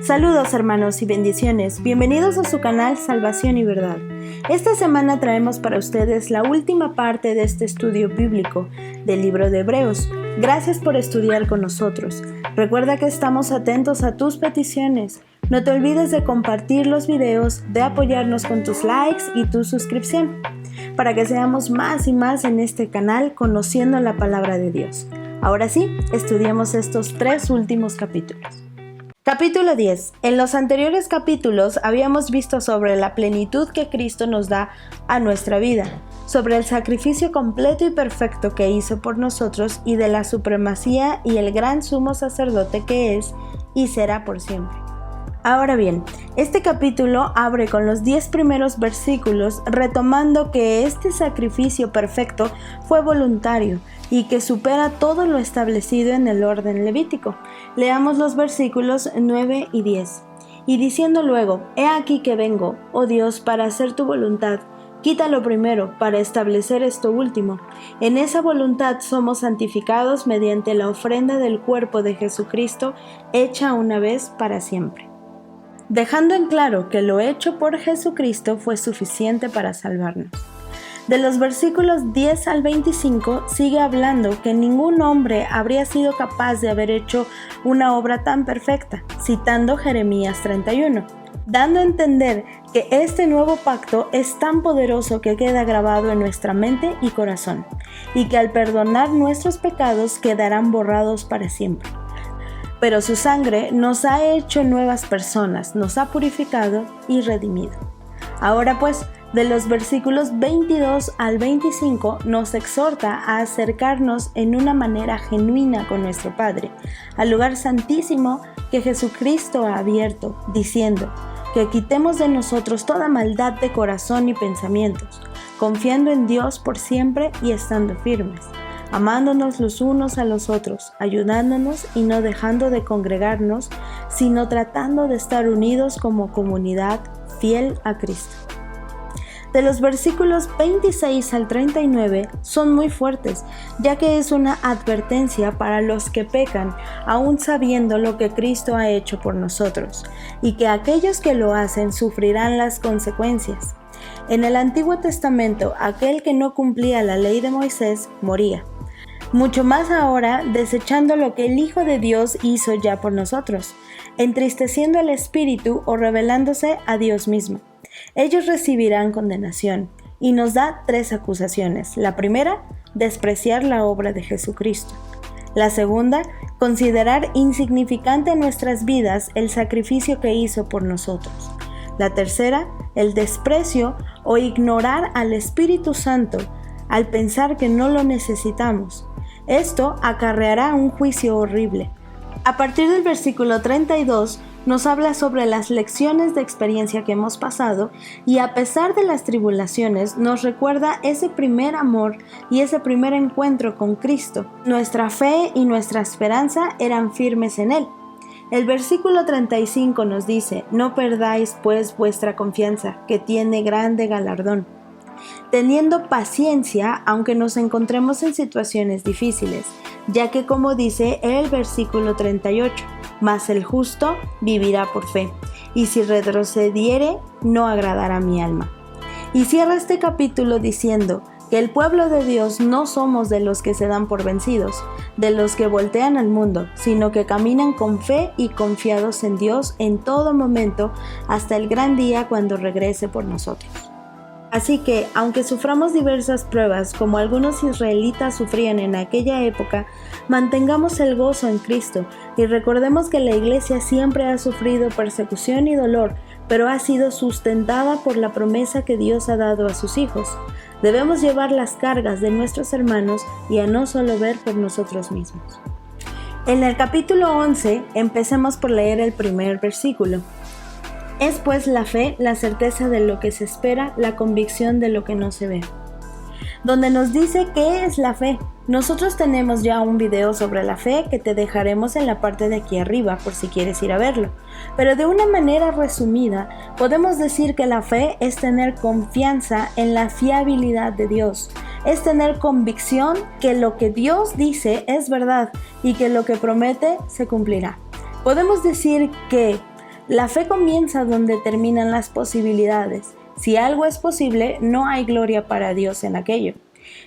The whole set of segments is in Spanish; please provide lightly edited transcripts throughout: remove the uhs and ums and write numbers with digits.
Saludos hermanos y bendiciones, bienvenidos a su canal Salvación y Verdad. Esta semana traemos para ustedes la última parte de este estudio bíblico del libro de Hebreos. Gracias por estudiar con nosotros. Recuerda que estamos atentos a tus peticiones. No te olvides de compartir los videos, de apoyarnos con tus likes y tu suscripción, para que seamos más y más en este canal conociendo la palabra de Dios. Ahora sí, estudiemos estos 3 últimos capítulos. Capítulo 10. En los anteriores capítulos habíamos visto sobre la plenitud que Cristo nos da a nuestra vida, sobre el sacrificio completo y perfecto que hizo por nosotros y de la supremacía y el gran sumo sacerdote que es y será por siempre. Ahora bien, este capítulo abre con los 10 primeros versículos retomando que este sacrificio perfecto fue voluntario y que supera todo lo establecido en el orden levítico. Leamos los versículos 9 y 10. Y diciendo luego, he aquí que vengo, oh Dios, para hacer tu voluntad. Quita lo primero, para establecer esto último. En esa voluntad somos santificados mediante la ofrenda del cuerpo de Jesucristo, hecha una vez para siempre. Dejando en claro que lo hecho por Jesucristo fue suficiente para salvarnos. De los versículos 10 al 25 sigue hablando que ningún hombre habría sido capaz de haber hecho una obra tan perfecta, citando Jeremías 31, dando a entender que este nuevo pacto es tan poderoso que queda grabado en nuestra mente y corazón, y que al perdonar nuestros pecados quedarán borrados para siempre. Pero su sangre nos ha hecho nuevas personas, nos ha purificado y redimido. Ahora pues, de los versículos 22 al 25 nos exhorta a acercarnos en una manera genuina con nuestro Padre, al lugar santísimo que Jesucristo ha abierto, diciendo que quitemos de nosotros toda maldad de corazón y pensamientos, confiando en Dios por siempre y estando firmes, amándonos los unos a los otros, ayudándonos y no dejando de congregarnos, sino tratando de estar unidos como comunidad fiel a Cristo. De los versículos 26 al 39 son muy fuertes, ya que es una advertencia para los que pecan, aún sabiendo lo que Cristo ha hecho por nosotros, y que aquellos que lo hacen sufrirán las consecuencias. En el Antiguo Testamento, aquel que no cumplía la ley de Moisés moría. Mucho más ahora, desechando lo que el Hijo de Dios hizo ya por nosotros, entristeciendo al Espíritu o rebelándose a Dios mismo. Ellos recibirán condenación, y nos da 3 acusaciones. La primera, despreciar la obra de Jesucristo. La segunda, considerar insignificante en nuestras vidas el sacrificio que hizo por nosotros. La tercera, el desprecio o ignorar al Espíritu Santo al pensar que no lo necesitamos. Esto acarreará un juicio horrible. A partir del versículo 32 nos habla sobre las lecciones de experiencia que hemos pasado y a pesar de las tribulaciones nos recuerda ese primer amor y ese primer encuentro con Cristo. Nuestra fe y nuestra esperanza eran firmes en Él. El versículo 35 nos dice, no perdáis pues vuestra confianza, que tiene grande galardón, teniendo paciencia aunque nos encontremos en situaciones difíciles, ya que como dice el versículo 38, mas el justo vivirá por fe, y si retrocediere, no agradará mi alma. Y cierra este capítulo diciendo que el pueblo de Dios no somos de los que se dan por vencidos, de los que voltean al mundo, sino que caminan con fe y confiados en Dios en todo momento, hasta el gran día cuando regrese por nosotros. Así que, aunque suframos diversas pruebas como algunos israelitas sufrían en aquella época, mantengamos el gozo en Cristo y recordemos que la iglesia siempre ha sufrido persecución y dolor, pero ha sido sustentada por la promesa que Dios ha dado a sus hijos. Debemos llevar las cargas de nuestros hermanos y a no solo ver por nosotros mismos. En el capítulo 11, empecemos por leer el primer versículo. Es pues la fe, la certeza de lo que se espera, la convicción de lo que no se ve. Donde nos dice qué es la fe. Nosotros tenemos ya un video sobre la fe que te dejaremos en la parte de aquí arriba por si quieres ir a verlo. Pero de una manera resumida, podemos decir que la fe es tener confianza en la fiabilidad de Dios. Es tener convicción que lo que Dios dice es verdad y que lo que promete se cumplirá. Podemos decir que La fe comienza donde terminan las posibilidades. Si algo es posible, no hay gloria para Dios en aquello.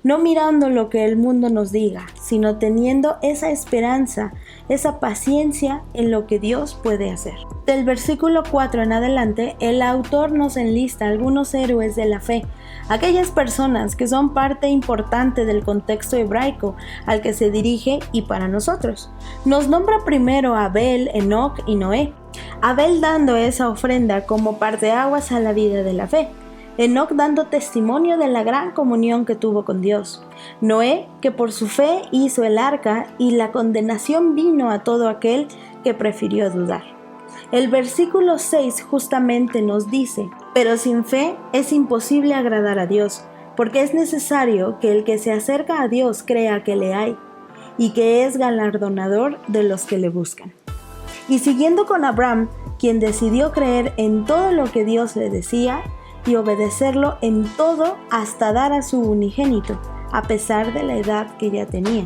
No mirando lo que el mundo nos diga, sino teniendo esa esperanza, esa paciencia en lo que Dios puede hacer. Del versículo 4 en adelante, el autor nos enlista algunos héroes de la fe, aquellas personas que son parte importante del contexto hebraico al que se dirige y para nosotros. Nos nombra primero a Abel, Enoc y Noé. Abel dando esa ofrenda como parteaguas a la vida de la fe. Enoc dando testimonio de la gran comunión que tuvo con Dios. Noé, que por su fe hizo el arca, y la condenación vino a todo aquel que prefirió dudar. El versículo 6 justamente nos dice: pero sin fe es imposible agradar a Dios, porque es necesario que el que se acerca a Dios crea que le hay, y que es galardonador de los que le buscan. Y siguiendo con Abraham, quien decidió creer en todo lo que Dios le decía, y obedecerlo en todo hasta dar a su unigénito, a pesar de la edad que ya tenía.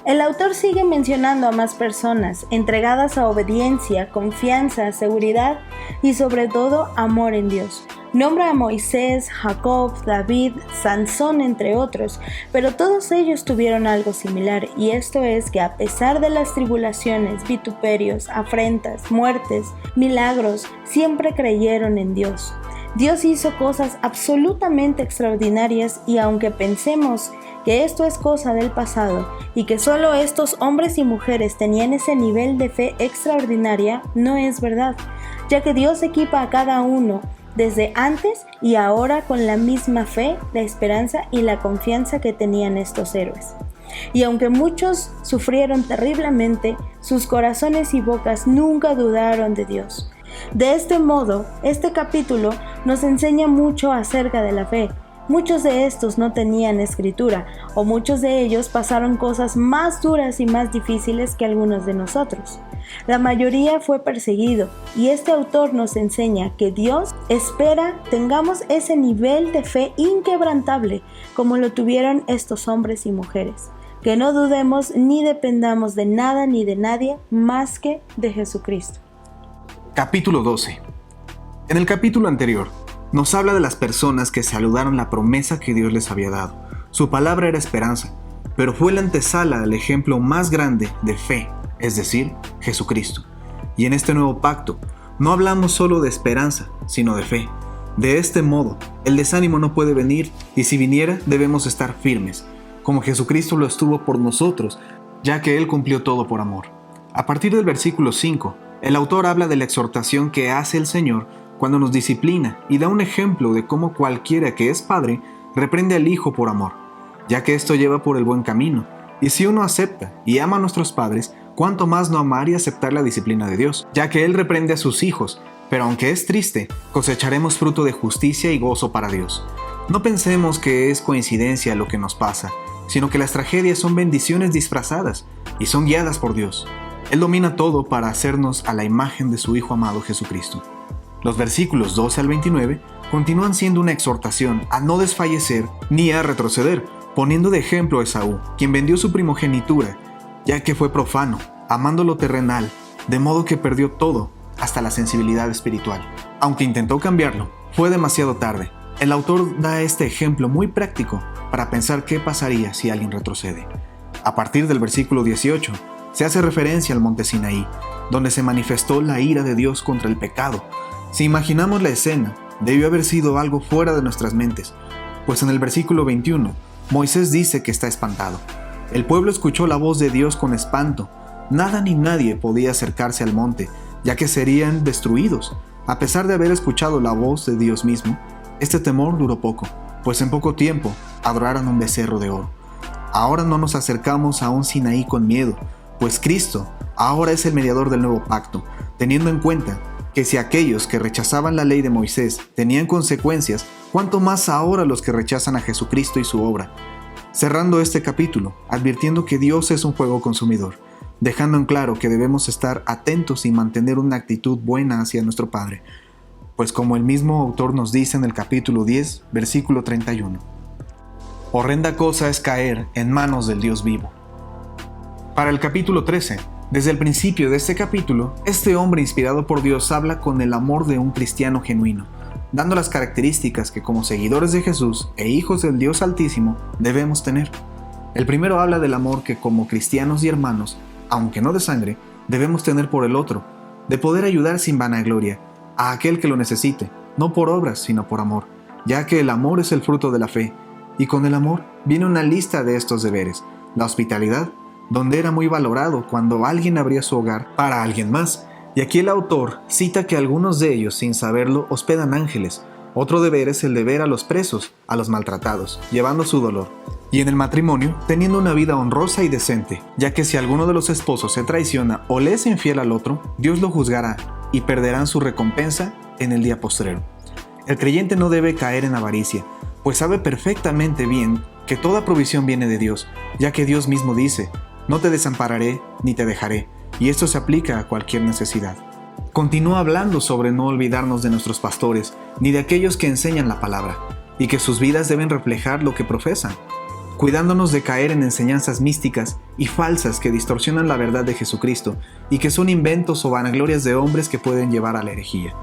El autor sigue mencionando a más personas entregadas a obediencia, confianza, seguridad y sobre todo amor en Dios. Nombra a Moisés, Jacob, David, Sansón, entre otros, pero todos ellos tuvieron algo similar, y esto es que a pesar de las tribulaciones, vituperios, afrentas, muertes, milagros, siempre creyeron en Dios. Dios hizo cosas absolutamente extraordinarias, y aunque pensemos que esto es cosa del pasado y que solo estos hombres y mujeres tenían ese nivel de fe extraordinaria, no es verdad, ya que Dios equipa a cada uno desde antes y ahora con la misma fe, la esperanza y la confianza que tenían estos héroes. Y aunque muchos sufrieron terriblemente, sus corazones y bocas nunca dudaron de Dios. De este modo, este capítulo nos enseña mucho acerca de la fe. Muchos de estos no tenían escritura, o muchos de ellos pasaron cosas más duras y más difíciles que algunos de nosotros. La mayoría fue perseguido, y este autor nos enseña que Dios espera tengamos ese nivel de fe inquebrantable como lo tuvieron estos hombres y mujeres. Que no dudemos ni dependamos de nada ni de nadie más que de Jesucristo. Capítulo 12. En el capítulo anterior, nos habla de las personas que saludaron la promesa que Dios les había dado. Su palabra era esperanza, pero fue la antesala del ejemplo más grande de fe, es decir, Jesucristo. Y en este nuevo pacto, no hablamos solo de esperanza, sino de fe. De este modo, el desánimo no puede venir, y si viniera, debemos estar firmes, como Jesucristo lo estuvo por nosotros, ya que Él cumplió todo por amor. A partir del versículo 5, el autor habla de la exhortación que hace el Señor cuando nos disciplina y da un ejemplo de cómo cualquiera que es padre reprende al hijo por amor, ya que esto lleva por el buen camino. Y si uno acepta y ama a nuestros padres, ¿cuánto más no amar y aceptar la disciplina de Dios? Ya que Él reprende a sus hijos, pero aunque es triste, cosecharemos fruto de justicia y gozo para Dios. No pensemos que es coincidencia lo que nos pasa, sino que las tragedias son bendiciones disfrazadas y son guiadas por Dios. Él domina todo para hacernos a la imagen de su Hijo amado Jesucristo. Los versículos 12 al 29 continúan siendo una exhortación a no desfallecer ni a retroceder, poniendo de ejemplo a Esaú, quien vendió su primogenitura, ya que fue profano, amando lo terrenal, de modo que perdió todo, hasta la sensibilidad espiritual. Aunque intentó cambiarlo, fue demasiado tarde. El autor da este ejemplo muy práctico para pensar qué pasaría si alguien retrocede. A partir del versículo 18, se hace referencia al monte Sinaí, donde se manifestó la ira de Dios contra el pecado. Si imaginamos la escena, debió haber sido algo fuera de nuestras mentes, pues en el versículo 21, Moisés dice que está espantado. El pueblo escuchó la voz de Dios con espanto. Nada ni nadie podía acercarse al monte, ya que serían destruidos. A pesar de haber escuchado la voz de Dios mismo, este temor duró poco, pues en poco tiempo adoraron un becerro de oro. Ahora no nos acercamos a un Sinaí con miedo, pues Cristo ahora es el mediador del nuevo pacto, teniendo en cuenta que si aquellos que rechazaban la ley de Moisés tenían consecuencias, ¿cuánto más ahora los que rechazan a Jesucristo y su obra? Cerrando este capítulo, advirtiendo que Dios es un fuego consumidor, dejando en claro que debemos estar atentos y mantener una actitud buena hacia nuestro Padre, pues como el mismo autor nos dice en el capítulo 10, versículo 31, horrenda cosa es caer en manos del Dios vivo. Para el capítulo 13, Desde el principio de este capítulo, este hombre inspirado por Dios habla con el amor de un cristiano genuino, dando las características que como seguidores de Jesús e hijos del Dios Altísimo debemos tener. El primero habla del amor que como cristianos y hermanos, aunque no de sangre, debemos tener por el otro, de poder ayudar sin vanagloria a aquel que lo necesite, no por obras sino por amor, ya que el amor es el fruto de la fe, y con el amor viene una lista de estos deberes: la hospitalidad, donde era muy valorado cuando alguien abría su hogar para alguien más, y aquí el autor cita que algunos de ellos, sin saberlo, hospedan ángeles. Otro deber es el de ver a los presos, a los maltratados, llevando su dolor. Y en el matrimonio, teniendo una vida honrosa y decente, ya que si alguno de los esposos se traiciona o le es infiel al otro, Dios lo juzgará y perderán su recompensa en el día postrero. El creyente no debe caer en avaricia, pues sabe perfectamente bien que toda provisión viene de Dios, ya que Dios mismo dice: no te desampararé ni te dejaré, y esto se aplica a cualquier necesidad. Continúa hablando sobre no olvidarnos de nuestros pastores, ni de aquellos que enseñan la palabra, y que sus vidas deben reflejar lo que profesan, cuidándonos de caer en enseñanzas místicas y falsas que distorsionan la verdad de Jesucristo y que son inventos o vanaglorias de hombres que pueden llevar a la herejía.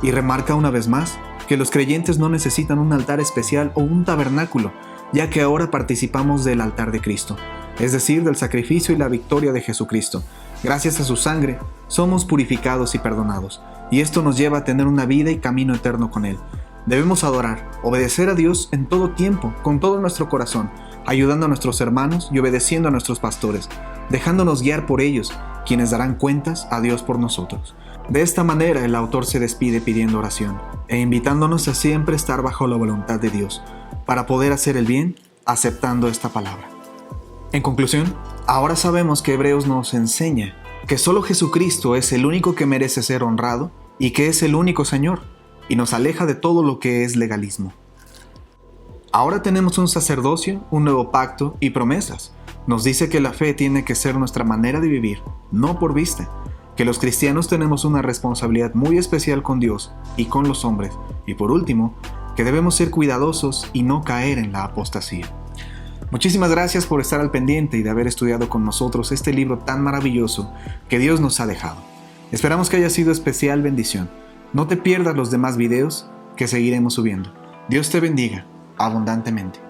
Y remarca una vez más que los creyentes no necesitan un altar especial o un tabernáculo, ya que ahora participamos del altar de Cristo, es decir, del sacrificio y la victoria de Jesucristo. Gracias a su sangre, somos purificados y perdonados, y esto nos lleva a tener una vida y camino eterno con Él. Debemos adorar, obedecer a Dios en todo tiempo, con todo nuestro corazón, ayudando a nuestros hermanos y obedeciendo a nuestros pastores, dejándonos guiar por ellos, quienes darán cuentas a Dios por nosotros. De esta manera el autor se despide pidiendo oración e invitándonos a siempre estar bajo la voluntad de Dios, para poder hacer el bien aceptando esta palabra. En conclusión, ahora sabemos que Hebreos nos enseña que solo Jesucristo es el único que merece ser honrado y que es el único Señor, y nos aleja de todo lo que es legalismo. Ahora tenemos un sacerdocio, un nuevo pacto y promesas. Nos dice que la fe tiene que ser nuestra manera de vivir, no por vista, que los cristianos tenemos una responsabilidad muy especial con Dios y con los hombres, y por último, que debemos ser cuidadosos y no caer en la apostasía. Muchísimas gracias por estar al pendiente y de haber estudiado con nosotros este libro tan maravilloso que Dios nos ha dejado. Esperamos que haya sido especial bendición. No te pierdas los demás videos que seguiremos subiendo. Dios te bendiga abundantemente.